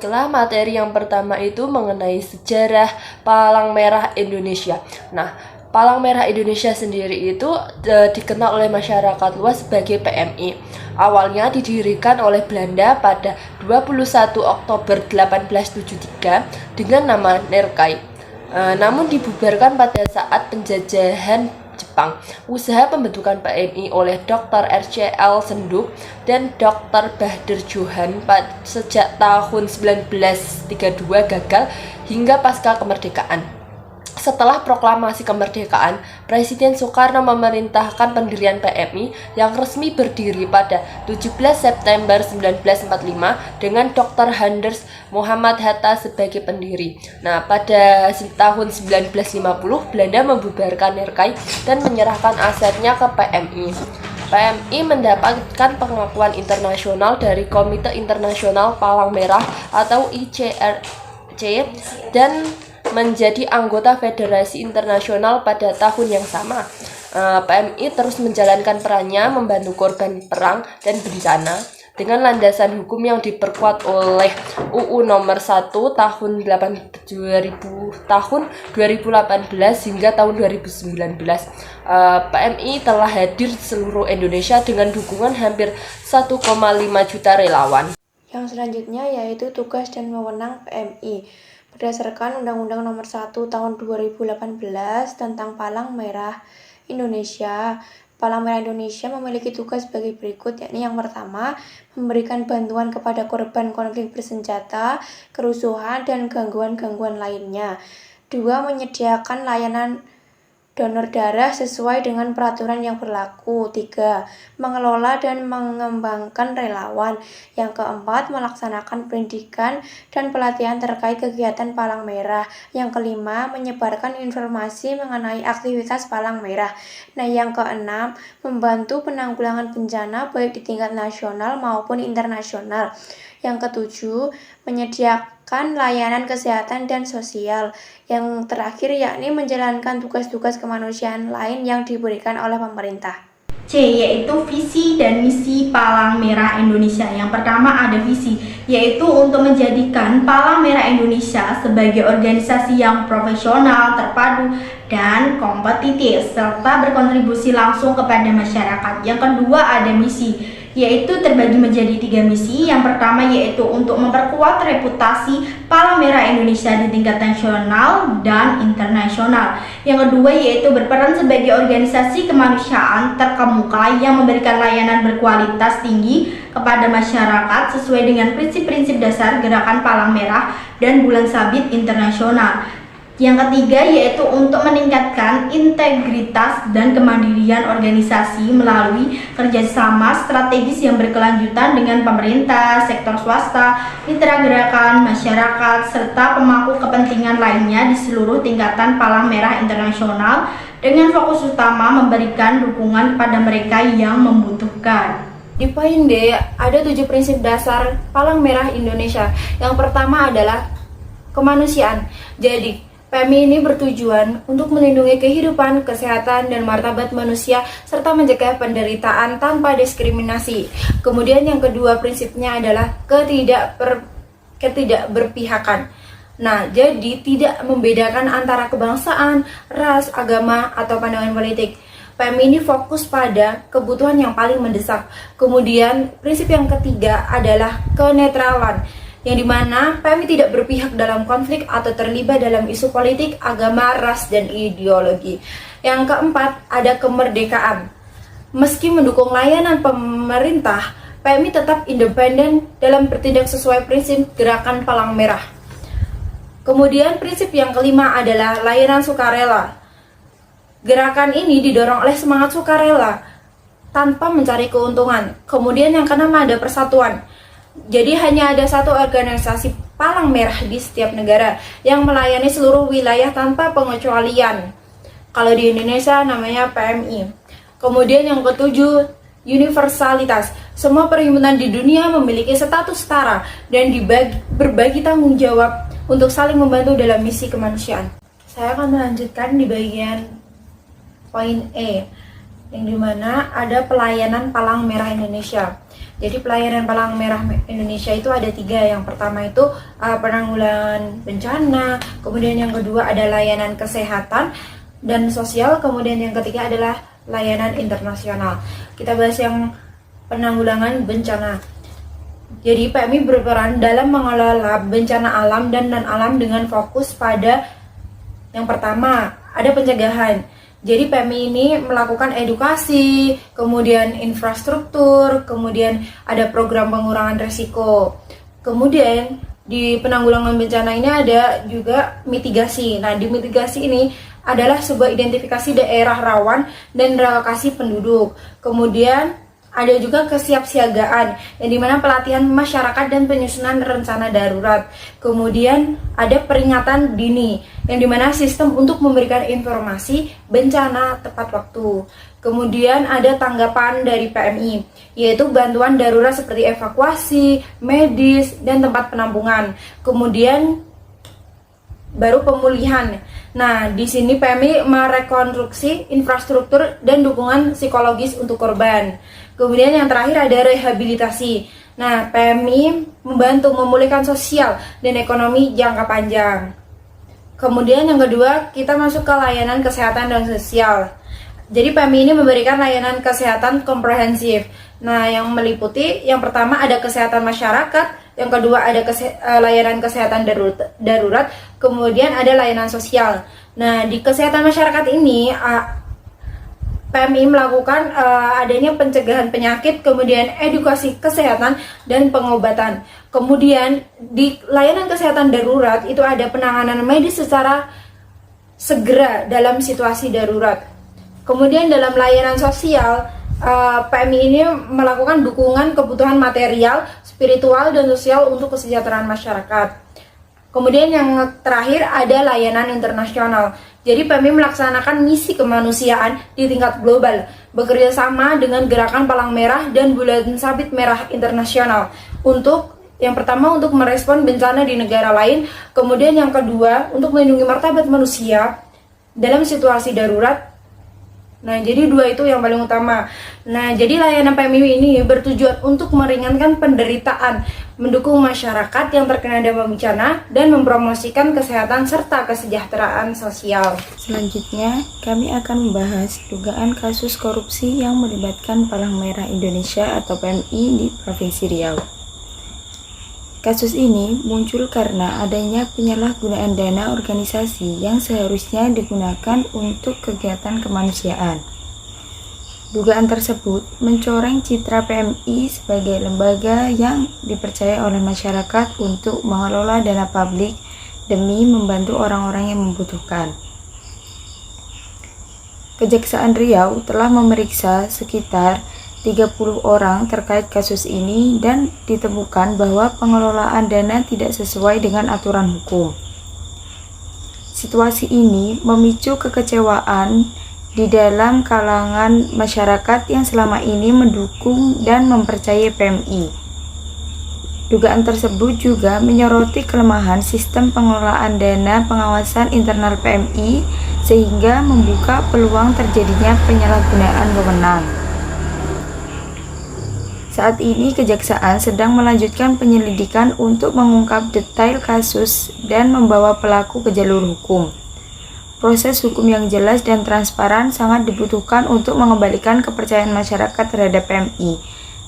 Baiklah, materi yang pertama itu mengenai sejarah Palang Merah Indonesia. Nah, Palang Merah Indonesia sendiri itu dikenal oleh masyarakat luas sebagai PMI. Awalnya didirikan oleh Belanda pada 21 Oktober 1873 dengan nama Nerkai. Namun dibubarkan pada saat penjajahan Jepang. Usaha pembentukan PMI oleh Dr. R.C.L. Senduk dan Dr. Bahadur Johan sejak tahun 1932 gagal hingga pasca kemerdekaan. Setelah proklamasi kemerdekaan, Presiden Soekarno memerintahkan pendirian PMI yang resmi berdiri pada 17 September 1945 dengan Dr. Hans Muhammad Hatta sebagai pendiri. Nah, pada tahun 1950, Belanda membubarkan Nerkai dan menyerahkan asetnya ke PMI. PMI mendapatkan pengakuan internasional dari Komite Internasional Palang Merah atau ICRC dan menjadi anggota Federasi Internasional pada tahun yang sama. PMI terus menjalankan perannya membantu korban perang dan bencana dengan landasan hukum yang diperkuat oleh UU Nomor 1 tahun 2018 hingga tahun 2019. PMI telah hadir di seluruh Indonesia dengan dukungan hampir 1,5 juta relawan. Yang selanjutnya yaitu tugas dan wewenang PMI. Berdasarkan Undang-Undang Nomor 1 Tahun 2018 tentang Palang Merah Indonesia, Palang Merah Indonesia memiliki tugas sebagai berikut, yakni yang pertama, memberikan bantuan kepada korban konflik bersenjata, kerusuhan, dan gangguan-gangguan lainnya. 2. Menyediakan layanan donor darah sesuai dengan peraturan yang berlaku. 3. Mengelola dan mengembangkan relawan. Yang keempat, melaksanakan pendidikan dan pelatihan terkait kegiatan Palang Merah. Yang kelima, menyebarkan informasi mengenai aktivitas Palang Merah. Nah, yang keenam, membantu penanggulangan bencana baik di tingkat nasional maupun internasional. Yang ketujuh, menyediakan layanan kesehatan dan sosial. Yang terakhir yakni menjalankan tugas-tugas kemanusiaan lain yang diberikan oleh pemerintah. C, yaitu visi dan misi Palang Merah Indonesia. Yang pertama ada visi, yaitu untuk menjadikan Palang Merah Indonesia sebagai organisasi yang profesional, terpadu, dan kompetitif, serta berkontribusi langsung kepada masyarakat. Yang kedua ada misi, yaitu terbagi menjadi 3 misi. Yang pertama yaitu untuk memperkuat reputasi Palang Merah Indonesia di tingkat nasional dan internasional. Yang kedua yaitu berperan sebagai organisasi kemanusiaan terkemuka yang memberikan layanan berkualitas tinggi kepada masyarakat sesuai dengan prinsip-prinsip dasar Gerakan Palang Merah dan Bulan Sabit Internasional. Yang ketiga yaitu untuk meningkatkan integritas dan kemandirian organisasi melalui kerjasama strategis yang berkelanjutan dengan pemerintah, sektor swasta, mitra gerakan, masyarakat, serta pemangku kepentingan lainnya di seluruh tingkatan Palang Merah Internasional dengan fokus utama memberikan dukungan kepada mereka yang membutuhkan. Di poin D, ada 7 prinsip dasar Palang Merah Indonesia. Yang pertama adalah kemanusiaan. Jadi, PMI ini bertujuan untuk melindungi kehidupan, kesehatan, dan martabat manusia, serta mencegah penderitaan tanpa diskriminasi. Kemudian yang kedua prinsipnya adalah ketidakberpihakan. Nah, jadi tidak membedakan antara kebangsaan, ras, agama, atau pandangan politik. PMI ini fokus pada kebutuhan yang paling mendesak. Kemudian prinsip yang ketiga adalah kenetralan, yang dimana PMI tidak berpihak dalam konflik atau terlibat dalam isu politik, agama, ras, dan ideologi. Yang keempat, ada kemerdekaan. Meski mendukung layanan pemerintah, PMI tetap independen dalam bertindak sesuai prinsip Gerakan Palang Merah. Kemudian prinsip yang kelima adalah layanan sukarela. Gerakan ini didorong oleh semangat sukarela tanpa mencari keuntungan. Kemudian yang keenam ada persatuan. Jadi hanya ada satu organisasi Palang Merah di setiap negara yang melayani seluruh wilayah tanpa pengecualian. Kalau di Indonesia namanya PMI. Kemudian yang ketujuh, universalitas. Semua perhimpunan di dunia memiliki status setara dan berbagi tanggung jawab untuk saling membantu dalam misi kemanusiaan. Saya akan melanjutkan di bagian poin E, yang dimana ada pelayanan Palang Merah Indonesia. Jadi pelayanan Palang Merah Indonesia itu ada 3. Yang pertama itu penanggulangan bencana, kemudian yang kedua ada layanan kesehatan dan sosial, kemudian yang ketiga adalah layanan internasional. Kita bahas yang penanggulangan bencana. Jadi PMI berperan dalam mengelola bencana alam dan non-alam dengan fokus pada yang pertama, ada pencegahan. Jadi PMI ini melakukan edukasi, kemudian infrastruktur, kemudian ada program pengurangan risiko. Kemudian di penanggulangan bencana ini ada juga mitigasi. Nah, di mitigasi ini adalah sebuah identifikasi daerah rawan dan relokasi penduduk. Kemudian ada juga kesiapsiagaan, yang dimana pelatihan masyarakat dan penyusunan rencana darurat. Kemudian ada peringatan dini, yang dimana sistem untuk memberikan informasi bencana tepat waktu. Kemudian ada tanggapan dari PMI, yaitu bantuan darurat seperti evakuasi, medis, dan tempat penampungan. Kemudian baru pemulihan. Nah, di sini PMI merekonstruksi infrastruktur dan dukungan psikologis untuk korban. Kemudian yang terakhir ada rehabilitasi. Nah, PMI membantu memulihkan sosial dan ekonomi jangka panjang. Kemudian yang kedua, kita masuk ke layanan kesehatan dan sosial. Jadi PMI ini memberikan layanan kesehatan komprehensif. Nah, yang meliputi yang pertama ada kesehatan masyarakat, yang kedua ada layanan kesehatan darurat, kemudian ada layanan sosial. Nah, di kesehatan masyarakat ini PMI melakukan adanya pencegahan penyakit, kemudian edukasi kesehatan dan pengobatan. Kemudian di layanan kesehatan darurat itu ada penanganan medis secara segera dalam situasi darurat. Kemudian dalam layanan sosial, PMI ini melakukan dukungan kebutuhan material, spiritual, dan sosial untuk kesejahteraan masyarakat. Kemudian yang terakhir ada layanan internasional. Jadi PMI melaksanakan misi kemanusiaan di tingkat global, bekerja sama dengan Gerakan Palang Merah dan Bulan Sabit Merah Internasional untuk yang pertama untuk merespon bencana di negara lain, kemudian yang kedua untuk melindungi martabat manusia dalam situasi darurat. Nah, jadi 2 itu yang paling utama. Nah, jadi layanan PMI ini bertujuan untuk meringankan penderitaan, mendukung masyarakat yang terkena dampak bencana, dan mempromosikan kesehatan serta kesejahteraan sosial. Selanjutnya, kami akan membahas dugaan kasus korupsi yang melibatkan Palang Merah Indonesia atau PMI di Provinsi Riau. Kasus ini muncul karena adanya penyalahgunaan dana organisasi yang seharusnya digunakan untuk kegiatan kemanusiaan. Dugaan tersebut mencoreng citra PMI sebagai lembaga yang dipercaya oleh masyarakat untuk mengelola dana publik demi membantu orang-orang yang membutuhkan. Kejaksaan Riau telah memeriksa sekitar 30 orang terkait kasus ini dan ditemukan bahwa pengelolaan dana tidak sesuai dengan aturan hukum. Situasi ini memicu kekecewaan di dalam kalangan masyarakat yang selama ini mendukung dan mempercayai PMI. Dugaan tersebut juga menyoroti kelemahan sistem pengelolaan dana pengawasan internal PMI sehingga membuka peluang terjadinya penyalahgunaan wewenang. Saat ini Kejaksaan sedang melanjutkan penyelidikan untuk mengungkap detail kasus dan membawa pelaku ke jalur hukum. Proses hukum yang jelas dan transparan sangat dibutuhkan untuk mengembalikan kepercayaan masyarakat terhadap PMI.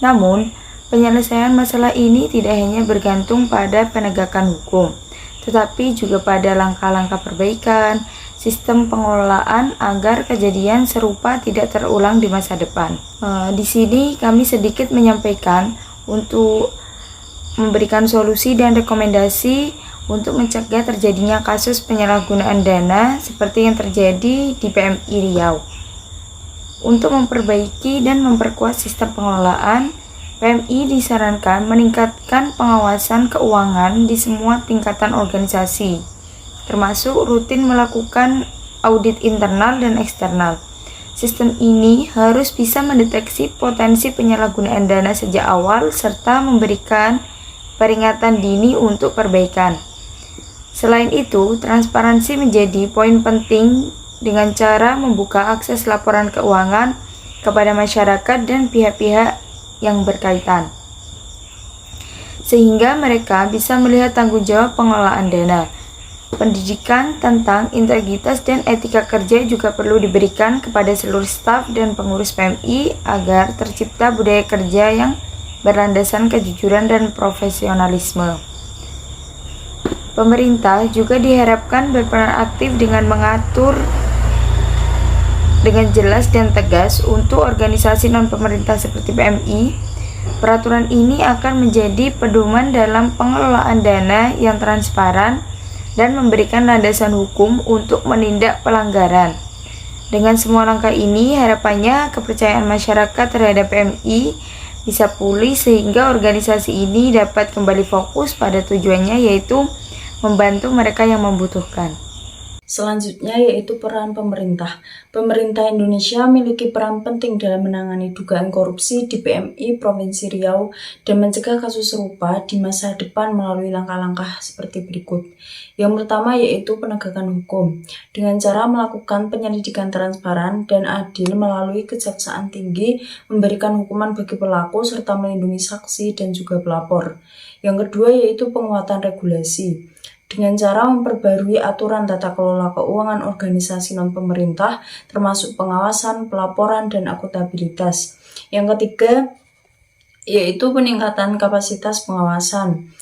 Namun, penyelesaian masalah ini tidak hanya bergantung pada penegakan hukum, tetapi juga pada langkah-langkah perbaikan sistem pengelolaan agar kejadian serupa tidak terulang di masa depan. Di sini kami sedikit menyampaikan untuk memberikan solusi dan rekomendasi untuk mencegah terjadinya kasus penyalahgunaan dana seperti yang terjadi di PMI Riau. Untuk memperbaiki dan memperkuat sistem pengelolaan, PMI disarankan meningkatkan pengawasan keuangan di semua tingkatan organisasi, termasuk rutin melakukan audit internal dan eksternal. Sistem ini harus bisa mendeteksi potensi penyalahgunaan dana sejak awal serta memberikan peringatan dini untuk perbaikan. Selain itu, transparansi menjadi poin penting dengan cara membuka akses laporan keuangan kepada masyarakat dan pihak-pihak yang berkaitan. sehingga mereka bisa melihat tanggung jawab pengelolaan dana. Pendidikan tentang integritas dan etika kerja juga perlu diberikan kepada seluruh staf dan pengurus PMI agar tercipta budaya kerja yang berlandaskan kejujuran dan profesionalisme. Pemerintah juga diharapkan berperan aktif dengan mengatur dengan jelas dan tegas untuk organisasi non-pemerintah seperti PMI. Peraturan ini akan menjadi pedoman dalam pengelolaan dana yang transparan dan memberikan landasan hukum untuk menindak pelanggaran. Dengan semua langkah ini, harapannya kepercayaan masyarakat terhadap PMI bisa pulih sehingga organisasi ini dapat kembali fokus pada tujuannya, yaitu membantu mereka yang membutuhkan. Selanjutnya yaitu peran pemerintah. Pemerintah Indonesia memiliki peran penting dalam menangani dugaan korupsi di PMI Provinsi Riau dan mencegah kasus serupa di masa depan melalui langkah-langkah seperti berikut. Yang pertama yaitu penegakan hukum, dengan cara melakukan penyelidikan transparan dan adil melalui Kejaksaan Tinggi, memberikan hukuman bagi pelaku serta melindungi saksi dan juga pelapor. Yang kedua yaitu penguatan regulasi, dengan cara memperbarui aturan tata kelola keuangan organisasi non-pemerintah, termasuk pengawasan, pelaporan, dan akuntabilitas. Yang ketiga, yaitu peningkatan kapasitas pengawasan,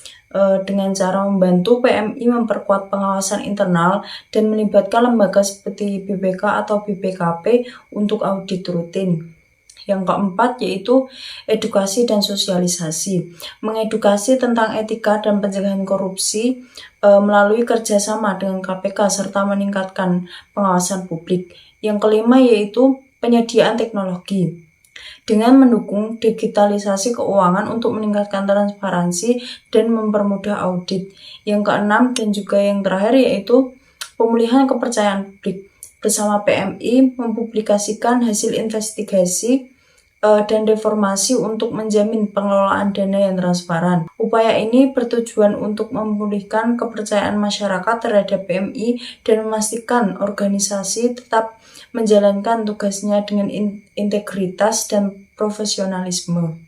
dengan cara membantu PMI memperkuat pengawasan internal dan melibatkan lembaga seperti BPK atau BPKP untuk audit rutin. Yang keempat yaitu edukasi dan sosialisasi, mengedukasi tentang etika dan pencegahan korupsi melalui kerjasama dengan KPK serta meningkatkan pengawasan publik. Yang kelima yaitu penyediaan teknologi, dengan mendukung digitalisasi keuangan untuk meningkatkan transparansi dan mempermudah audit. Yang keenam dan juga yang terakhir yaitu pemulihan kepercayaan publik, bersama PMI mempublikasikan hasil investigasi dan reformasi untuk menjamin pengelolaan dana yang transparan. Upaya ini bertujuan untuk memulihkan kepercayaan masyarakat terhadap PMI dan memastikan organisasi tetap menjalankan tugasnya dengan integritas dan profesionalisme.